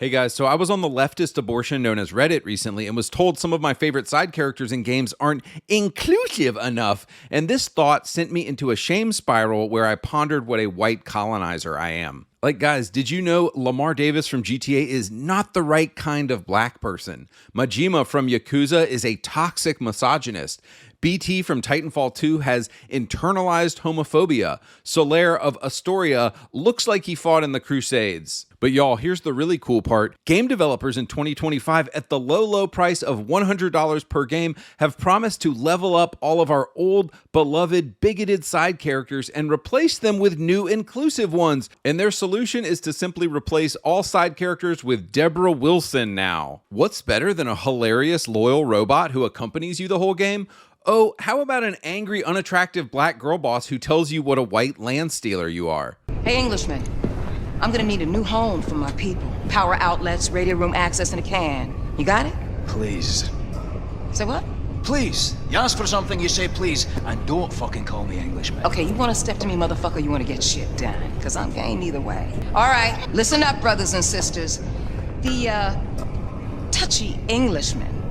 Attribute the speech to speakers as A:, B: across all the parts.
A: Hey guys, so I was on the leftist abortion known as Reddit recently and was told some of my favorite side characters in games aren't inclusive enough, and this thought sent me into a shame spiral where I pondered what a white colonizer I am. Like, guys, did you know Lamar Davis from GTA is not the right kind of black person? Majima from Yakuza is a toxic misogynist. BT from Titanfall 2 has internalized homophobia. Solaire of Astoria looks like he fought in the Crusades. But y'all, here's the really cool part. Game developers in 2025 at the low price of $100 per game have promised to level up all of our old, beloved, bigoted side characters and replace them with new inclusive ones. And their solution is to simply replace all side characters with Debra Wilson now. What's better than a hilarious, loyal robot who accompanies you the whole game? Oh, how about an angry, unattractive black girl boss who tells you what a white land stealer you are?
B: Hey, Englishman. I'm gonna need a new home for my people. Power outlets, radio room access, and a can. You got it?
C: Please.
B: Say what?
C: Please. You ask for something, you say please, and don't fucking call me Englishman.
B: Okay, you wanna step to me, motherfucker, you wanna get shit done? Cause I'm game either way. All right, listen up, brothers and sisters. The, touchy Englishman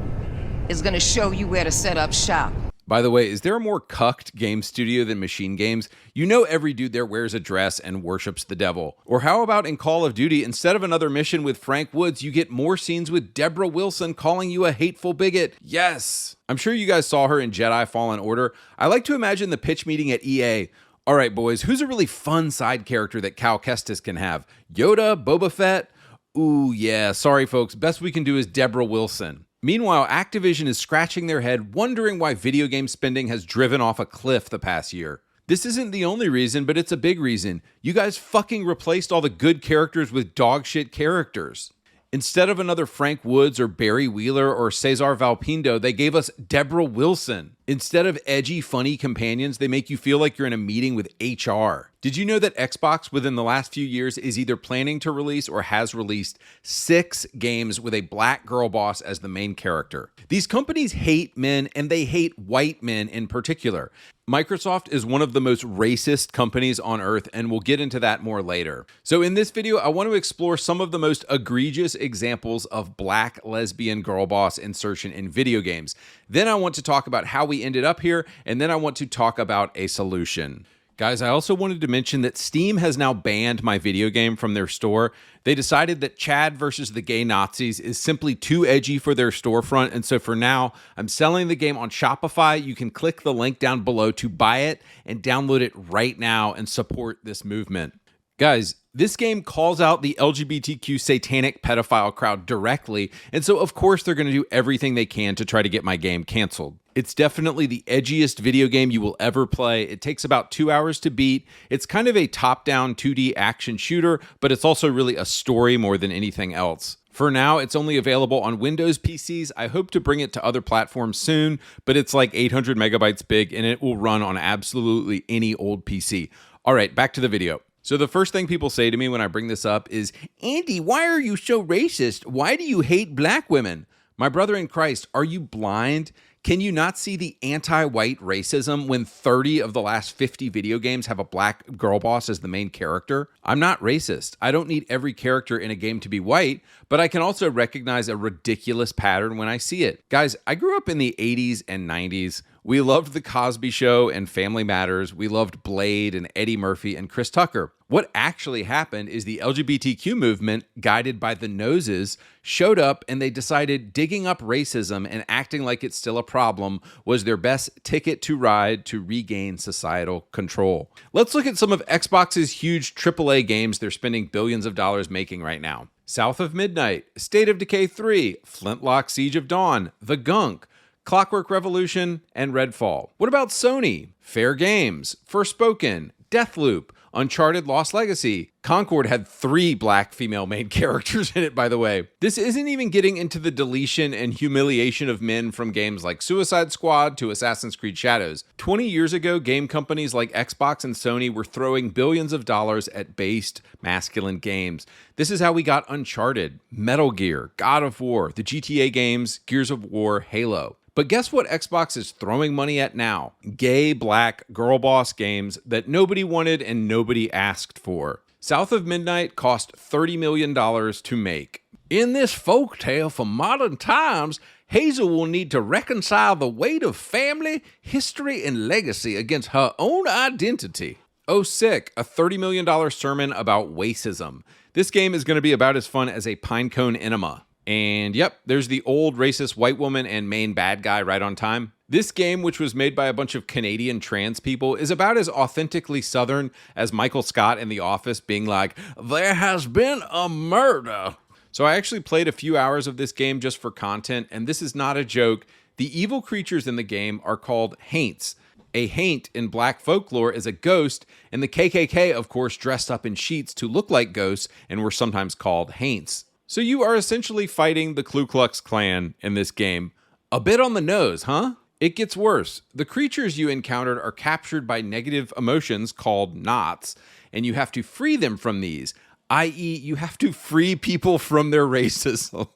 B: is gonna show you where to set up shop.
A: By the way, is there a more cucked game studio than Machine Games? You know every dude there wears a dress and worships the devil. Or how about in Call of Duty, instead of another mission with Frank Woods, you get more scenes with Debra Wilson calling you a hateful bigot? Yes! I'm sure you guys saw her in Jedi Fallen Order. I like to imagine the pitch meeting at EA. All right, boys, who's a really fun side character that Cal Kestis can have? Yoda? Boba Fett? Ooh, yeah, sorry folks, best we can do is Debra Wilson. Meanwhile, Activision is scratching their head, wondering why video game spending has driven off a cliff the past year. This isn't the only reason, but it's a big reason. You guys fucking replaced all the good characters with dogshit characters. Instead of another Frank Woods or Barry Wheeler or Cesar Valpindo, they gave us Debra Wilson. Instead of edgy, funny companions, they make you feel like you're in a meeting with HR. Did you know that Xbox within the last few years is either planning to release or has released 6 games with a black girl boss as the main character? These companies hate men, and they hate white men in particular. Microsoft is one of the most racist companies on earth, and we'll get into that more later. So in this video, I want to explore some of the most egregious examples of black lesbian girl boss insertion in video games. Then I want to talk about how we ended up here, and then I want to talk about a solution. Guys, I also wanted to mention that Steam has now banned my video game from their store. They decided that Chad versus the Gay Nazis is simply too edgy for their storefront, and so for now, I'm selling the game on Shopify. You can click the link down below to buy it and download it right now and support this movement. Guys, this game calls out the LGBTQ satanic pedophile crowd directly, and so of course they're going to do everything they can to try to get my game canceled. It's definitely the edgiest video game you will ever play. It takes about 2 hours to beat. It's kind of a top-down 2D action shooter, but it's also really a story more than anything else. For now, it's only available on Windows PCs. I hope to bring it to other platforms soon, but it's like 800 megabytes big, and it will run on absolutely any old PC. All right, back to the video. So the first thing people say to me when I bring this up is, Andy, why are you so racist? Why do you hate black women? My brother in Christ, are you blind? Can you not see the anti-white racism when 30 of the last 50 video games have a black girl boss as the main character? I'm not racist. I don't need every character in a game to be white, but I can also recognize a ridiculous pattern when I see it. Guys, I grew up in the 80s and 90s. We loved The Cosby Show and Family Matters. We loved Blade and Eddie Murphy and Chris Tucker. What actually happened is the LGBTQ movement, guided by the noses, showed up and they decided digging up racism and acting like it's still a problem was their best ticket to ride to regain societal control. Let's look at some of Xbox's huge AAA games they're spending billions of dollars making right now. South of Midnight, State of Decay 3, Flintlock Siege of Dawn, The Gunk, Clockwork Revolution, and Redfall. What about Sony? Fair Games, Forspoken, Deathloop, Uncharted Lost Legacy. Concord had 3 black female main characters in it, by the way. This isn't even getting into the deletion and humiliation of men from games like Suicide Squad to Assassin's Creed Shadows. 20 years ago, game companies like Xbox and Sony were throwing billions of dollars at based masculine games. This is how we got Uncharted, Metal Gear, God of War, the GTA games, Gears of War, Halo. But guess what Xbox is throwing money at now? Gay, black, girl boss games that nobody wanted and nobody asked for. South of Midnight cost $30 million to make. In this folktale from modern times, Hazel will need to reconcile the weight of family, history, and legacy against her own identity. Oh Sick, a $30 million sermon about racism. This game is going to be about as fun as a pinecone enema. And yep, there's the old racist white woman and main bad guy right on time. This game, which was made by a bunch of Canadian trans people, is about as authentically Southern as Michael Scott in The Office being like, "There has been a murder." So I actually played a few hours of this game just for content, and this is not a joke. The evil creatures in the game are called haints. A haint in black folklore is a ghost, and the KKK, of course, dressed up in sheets to look like ghosts and were sometimes called haints. So you are essentially fighting the Ku Klux Klan in this game. A bit on the nose, huh? It gets worse. The creatures you encountered are captured by negative emotions called knots, and you have to free them from these, i.e., you have to free people from their racism.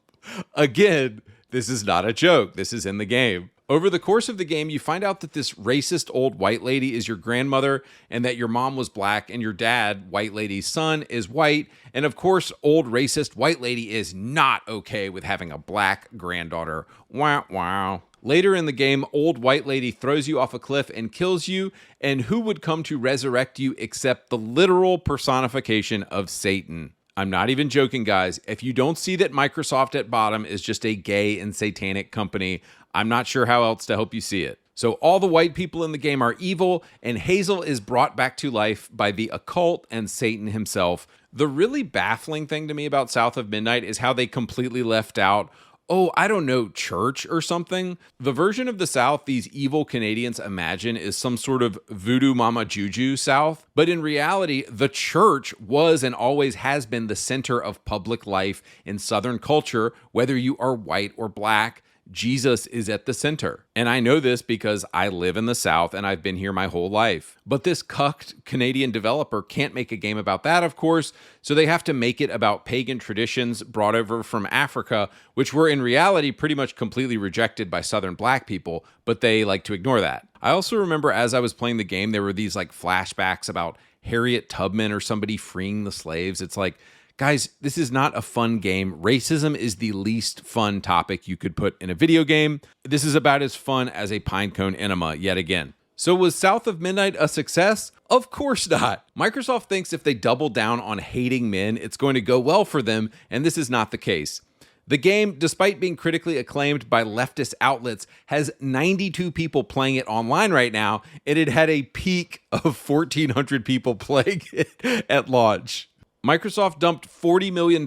A: Again, this is not a joke. This is in the game. Over the course of the game, you find out that this racist old white lady is your grandmother, and that your mom was black, and your dad, white lady's son, is white. And of course, old racist white lady is not okay with having a black granddaughter. Wow, wow. Later in the game, old white lady throws you off a cliff and kills you, and who would come to resurrect you except the literal personification of Satan? I'm not even joking, guys. If you don't see that Microsoft at bottom is just a gay and satanic company, I'm not sure how else to help you see it. So all the white people in the game are evil, and Hazel is brought back to life by the occult and Satan himself. The really baffling thing to me about South of Midnight is how they completely left out, oh, I don't know, church or something. The version of the South these evil Canadians imagine is some sort of voodoo mama juju South. But in reality, the church was and always has been the center of public life in Southern culture, whether you are white or black. Jesus is at the center. And I know this because I live in the South and I've been here my whole life. But this cucked Canadian developer can't make a game about that, of course, so they have to make it about pagan traditions brought over from Africa, which were in reality pretty much completely rejected by Southern black people, but they like to ignore that. I also remember as I was playing the game, there were these like flashbacks about Harriet Tubman or somebody freeing the slaves. It's like, guys, this is not a fun game. Racism is the least fun topic you could put in a video game. This is about as fun as a pinecone enema yet again. So was South of Midnight a success? Of course not. Microsoft thinks if they double down on hating men, it's going to go well for them, and this is not the case. The game, despite being critically acclaimed by leftist outlets, has 92 people playing it online right now, and it had a peak of 1,400 people playing it at launch. Microsoft dumped $40 million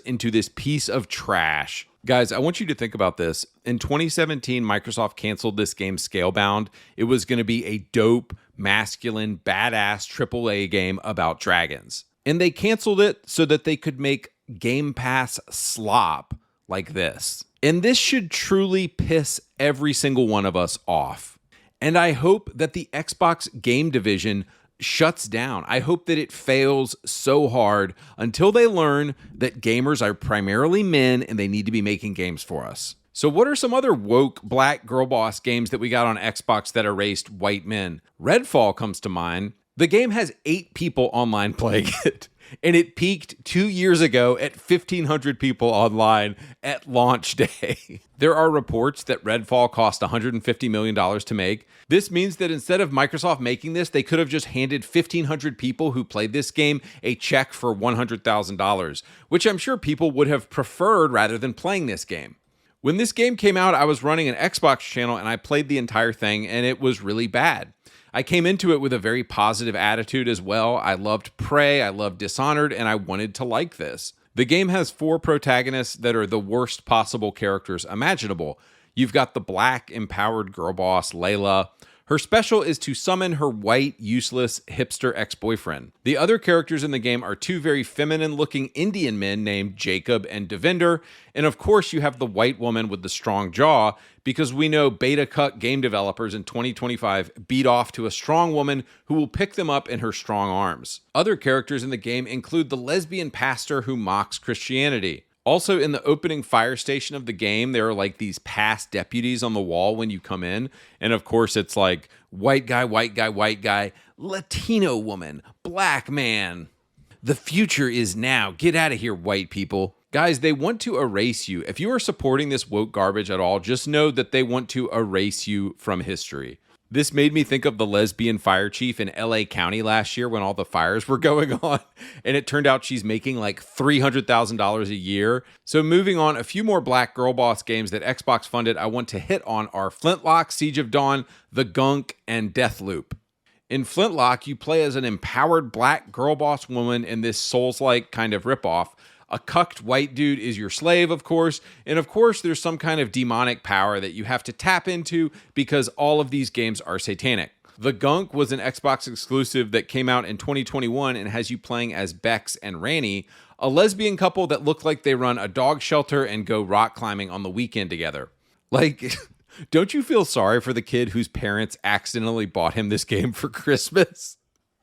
A: into this piece of trash. Guys, I want you to think about this. In 2017, Microsoft canceled this game Scalebound. It was going to be a dope, masculine, badass AAA game about dragons. And they canceled it so that they could make Game Pass slop like this. And this should truly piss every single one of us off. And I hope that the Xbox game division shuts down. I hope that it fails so hard until they learn that gamers are primarily men and they need to be making games for us. So what are some other woke black girl boss games that we got on Xbox that erased white men? Redfall comes to mind. The game has 8 people online playing it, and it peaked 2 years ago at 1,500 people online at launch day. There are reports that Redfall cost $150 million to make. This means that instead of Microsoft making this, they could have just handed 1,500 people who played this game a check for $100,000, which I'm sure people would have preferred rather than playing this game. When this game came out, I was running an Xbox channel and I played the entire thing, and it was really bad. I came into it with a very positive attitude as well. I loved Prey, I loved Dishonored, and I wanted to like this. The game has 4 protagonists that are the worst possible characters imaginable. You've got the black, empowered girl boss, Layla. Her special is to summon her white, useless, hipster ex-boyfriend. The other characters in the game are 2 very feminine-looking Indian men named Jacob and Devinder, and of course you have the white woman with the strong jaw, because we know beta-cuck game developers in 2025 beat off to a strong woman who will pick them up in her strong arms. Other characters in the game include the lesbian pastor who mocks Christianity. Also, in the opening fire station of the game, there are like these past deputies on the wall when you come in. And of course, it's like white guy, white guy, white guy, Latino woman, black man. The future is now. Get out of here, white people. Guys, they want to erase you. If you are supporting this woke garbage at all, just know that they want to erase you from history. This made me think of the lesbian fire chief in LA County last year when all the fires were going on, and it turned out she's making like $300,000 a year. So moving on, a few more Black Girl Boss games that Xbox funded I want to hit on are Flintlock, Siege of Dawn, The Gunk, and Deathloop. In Flintlock, you play as an empowered Black girl boss woman in this Souls-like kind of ripoff. A cucked white dude is your slave, of course, and of course there's some kind of demonic power that you have to tap into because all of these games are satanic. The Gunk was an Xbox exclusive that came out in 2021 and has you playing as Bex and Ranny, a lesbian couple that look like they run a dog shelter and go rock climbing on the weekend together. Like, don't you feel sorry for the kid whose parents accidentally bought him this game for Christmas?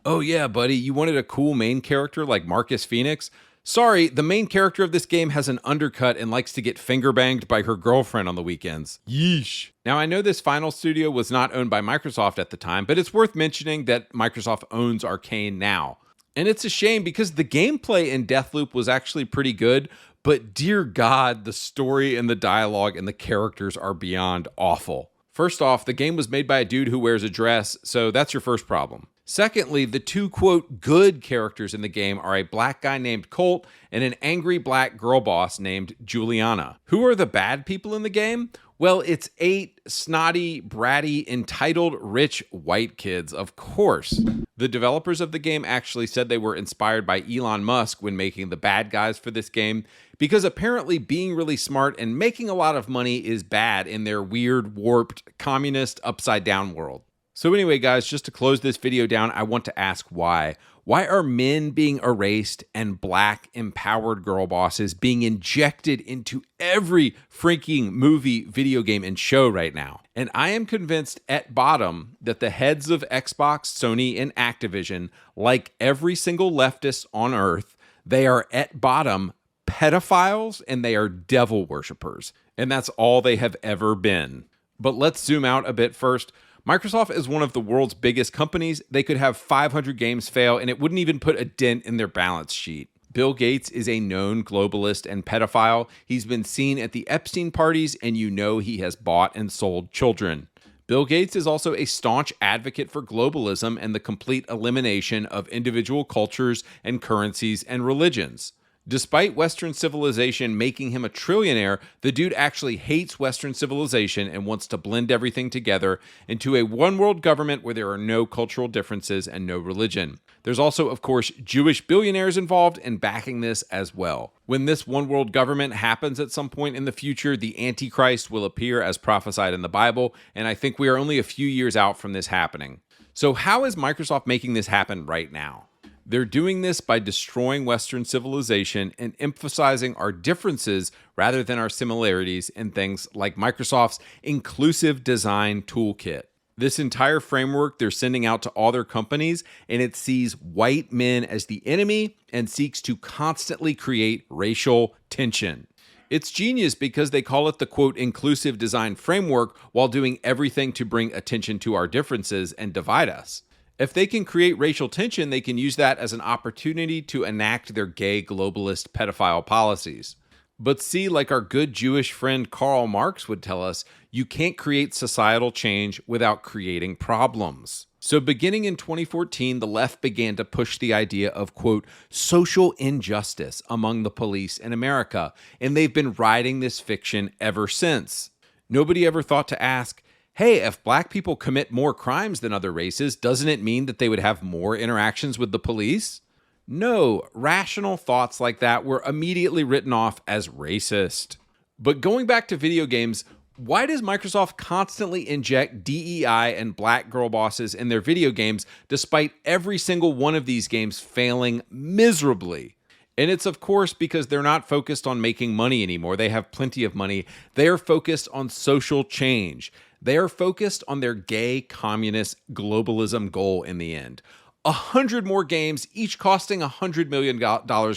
A: Oh yeah, buddy, you wanted a cool main character like Marcus Phoenix? Sorry, the main character of this game has an undercut and likes to get finger banged by her girlfriend on the weekends. Yeesh. Now, I know this final studio was not owned by Microsoft at the time, but it's worth mentioning that Microsoft owns Arcane now. And it's a shame because the gameplay in Deathloop was actually pretty good, but dear God, the story and the dialogue and the characters are beyond awful. First off, the game was made by a dude who wears a dress, so that's your first problem. Secondly, the two, quote, good characters in the game are a black guy named Colt and an angry black girl boss named Juliana. Who are the bad people in the game? Well, it's 8 snotty, bratty, entitled, rich white kids, of course. The developers of the game actually said they were inspired by Elon Musk when making the bad guys for this game, because apparently being really smart and making a lot of money is bad in their weird, warped, communist, upside-down world. So anyway, guys, just to close this video down, I want to ask why. Why are men being erased and black empowered girl bosses being injected into every freaking movie, video game, and show right now? And I am convinced at bottom that the heads of Xbox, Sony, and Activision, like every single leftist on earth, they are at bottom pedophiles and they are devil worshippers. And that's all they have ever been. But let's zoom out a bit first. Microsoft is one of the world's biggest companies. They could have 500 games fail and it wouldn't even put a dent in their balance sheet. Bill Gates is a known globalist and pedophile. He's been seen at the Epstein parties and you know he has bought and sold children. Bill Gates is also a staunch advocate for globalism and the complete elimination of individual cultures and currencies and religions. Despite Western civilization making him a trillionaire, the dude actually hates Western civilization and wants to blend everything together into a one-world government where there are no cultural differences and no religion. There's also, of course, Jewish billionaires involved in backing this as well. When this one-world government happens at some point in the future, the Antichrist will appear as prophesied in the Bible, and I think we are only a few years out from this happening. So how is Microsoft making this happen right now? They're doing this by destroying Western civilization and emphasizing our differences rather than our similarities in things like Microsoft's Inclusive Design Toolkit. This entire framework they're sending out to all their companies, and it sees white men as the enemy and seeks to constantly create racial tension. It's genius because they call it the, quote, inclusive design framework while doing everything to bring attention to our differences and divide us. If they can create racial tension, they can use that as an opportunity to enact their gay globalist pedophile policies. But see, like our good Jewish friend Karl Marx would tell us, you can't create societal change without creating problems. So beginning in 2014, the left began to push the idea of, quote, social injustice among the police in America, and they've been riding this fiction ever since. Nobody ever thought to ask, hey, if black people commit more crimes than other races, doesn't it mean that they would have more interactions with the police? No, rational thoughts like that were immediately written off as racist. But going back to video games, why does Microsoft constantly inject DEI and black girl bosses in their video games despite every single one of these games failing miserably? And it's, of course, because they're not focused on making money anymore. They have plenty of money. They are focused on social change. They are focused on their gay, communist, globalism goal in the end. 100 more games, each costing $100 million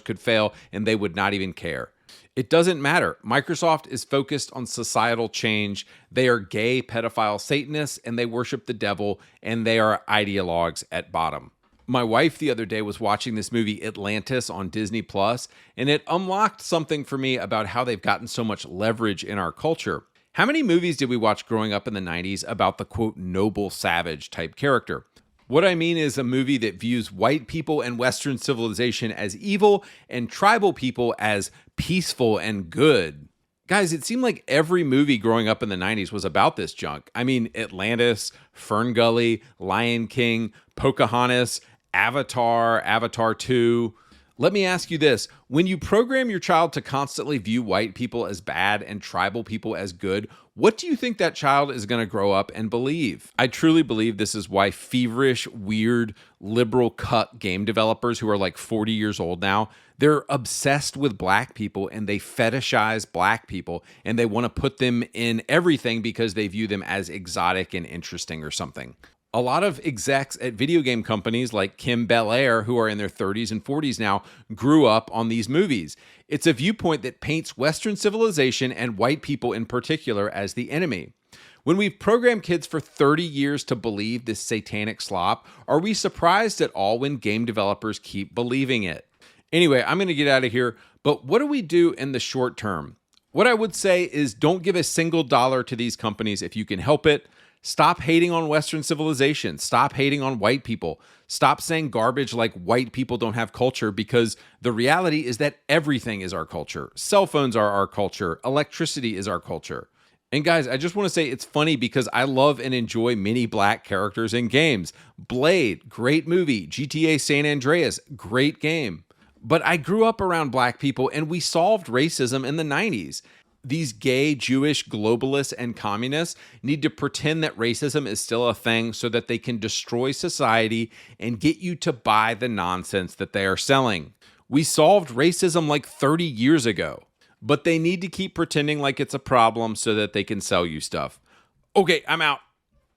A: could fail, and they would not even care. It doesn't matter. Microsoft is focused on societal change. They are gay, pedophile Satanists, and they worship the devil, and they are ideologues at bottom. My wife the other day was watching this movie Atlantis on Disney Plus, and it unlocked something for me about how they've gotten so much leverage in our culture. How many movies did we watch growing up in the 90s about the quote noble savage type character? What I mean is a movie that views white people and Western civilization as evil and tribal people as peaceful and good. Guys, it seemed like every movie growing up in the 90s was about this junk. I mean, Atlantis, Ferngully, Lion King, Pocahontas, Avatar, Avatar 2. Let me ask you this. When you program your child to constantly view white people as bad and tribal people as good, what do you think that child is going to grow up and believe? I truly believe this is why feverish, weird, liberal cuck game developers who are like 40 years old now, they're obsessed with black people and they fetishize black people and they want to put them in everything because they view them as exotic and interesting or something. A lot of execs at video game companies like Kim Belair, who are in their 30s and 40s now, grew up on these movies. It's a viewpoint that paints Western civilization and white people in particular as the enemy. When we've programmed kids for 30 years to believe this satanic slop, are we surprised at all when game developers keep believing it? Anyway, I'm going to get out of here, but what do we do in the short term? What I would say is don't give a single dollar to these companies if you can help it. Stop hating on Western civilization. Stop hating on white people. Stop saying garbage like white people don't have culture, because the reality is that everything is our culture. Cell phones are our culture. Electricity is our culture. And guys, I just want to say it's funny because I love and enjoy many black characters in games. Blade, great movie. GTA San Andreas, great game. But I grew up around black people and we solved racism in the 90s. These gay, Jewish, globalists, and communists need to pretend that racism is still a thing so that they can destroy society and get you to buy the nonsense that they are selling. We solved racism like 30 years ago, but they need to keep pretending like it's a problem so that they can sell you stuff. Okay, I'm out.